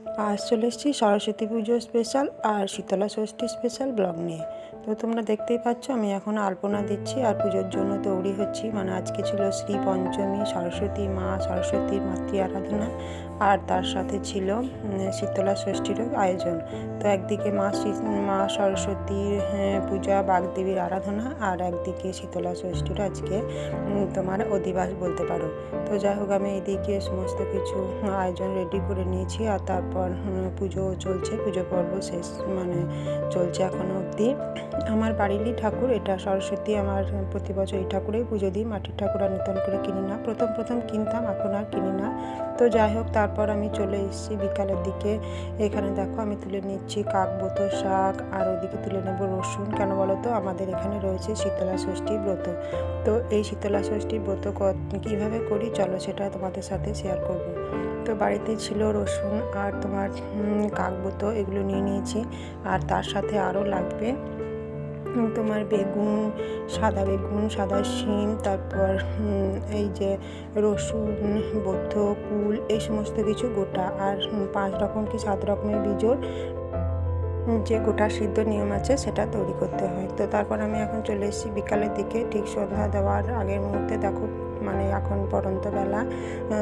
আজ চলে এসেছি সরস্বতী পুজো স্পেশাল আর শীতলা ষষ্ঠী স্পেশাল ব্লগ নিয়ে। তো তোমরা দেখতেই পাচ্ছ আমি এখন আলপনা দিচ্ছি আর পুজোর জন্য তৈরি হচ্ছি। মানে আজকে ছিল শ্রী পঞ্চমী, সরস্বতী মা সরস্বতীর মাতৃ আরাধনা, আর তার সাথে ছিল শীতলা ষষ্ঠীরও আয়োজন। তো একদিকে মা সরস্বতীর পূজা, বাগদেবীর আরাধনা, আর একদিকে শীতলা ষষ্ঠীর আজকে তোমার অধিবাস বলতে পারো। তো যাই হোক, আমি এদিকে সমস্ত কিছু আয়োজন রেডি করে নিয়েছি। আর তারপর পুজো চলছে, পুজো পর্ব শেষ মানে চলছে এখনও অবধি। আমার বাড়িরই ঠাকুর এটা সরস্বতী। আমার প্রতি বছর এই ঠাকুরেই পুজো দিই, মাটির ঠাকুর আর নতুন করে কিনি না। প্রথম কিনতাম, এখন আর কিনি না। তো যাই হোক, তারপর আমি চলে এসেছি বিকালের দিকে। এখানে দেখো আমি তুলে নিচ্ছি কাকবোত শাক, আর ওদিকে তুলে নেব রসুন। কেন বলো তো, আমাদের এখানে রয়েছে শীতলা ষষ্ঠী ব্রত। তো এই শীতলা ষষ্ঠী ব্রত কীভাবে করি চলো সেটা তোমাদের সাথে শেয়ার করব। তো বাড়িতে ছিল রসুন আর তোমার কাকবোত, এগুলো নিয়ে নিয়েছি। আর তার সাথে আরও লাগবে তোমার বেগুন, সাদা শিম, তারপর এই যে রসুন, বৌদ্ধ কুল, এই সমস্ত কিছু গোটা, আর 5 রকম কি 7 রকমের বীজর যে গোটা সিদ্ধ নিয়ম আছে সেটা তৈরি করতে হয়। তো তারপর আমি এখন চলে এসেছি বিকালের দিকে, ঠিক সন্ধ্যা দেওয়ার আগের মুহূর্তে। দেখো মানে এখন পড়ন্ত বেলা।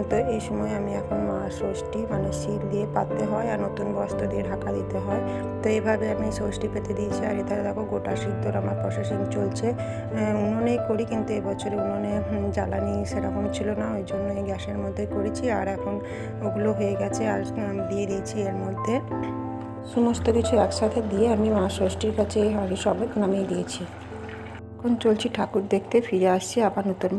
তো এই সময় আমি এখন মা ষষ্ঠী মানে শিল দিয়ে পাততে হয় আর নতুন বস্ত্র দিয়ে ঢাকা দিতে হয়। তো এইভাবে আমি ষষ্ঠী পেতে দিয়েছি। আর এধারে দেখো গোটা সিদ্ধর আমার প্রসেসিং চলছে। উনুনেই করি, কিন্তু এবছরে উনুনে জ্বালানি সেরকম ছিল না, ওই জন্য এই গ্যাসের মধ্যে করেছি। আর এখন ওগুলো হয়ে গেছে আর দিয়ে দিয়েছি এর মধ্যে। সমস্ত কিছু একসাথে দিয়ে আমি মা ষষ্ঠীর কাছে এই হাঁড়ি সমেত নামিয়ে দিয়েছি। এখন চলছি ঠাকুর দেখতে, ফিরে আসছি আবার নতুন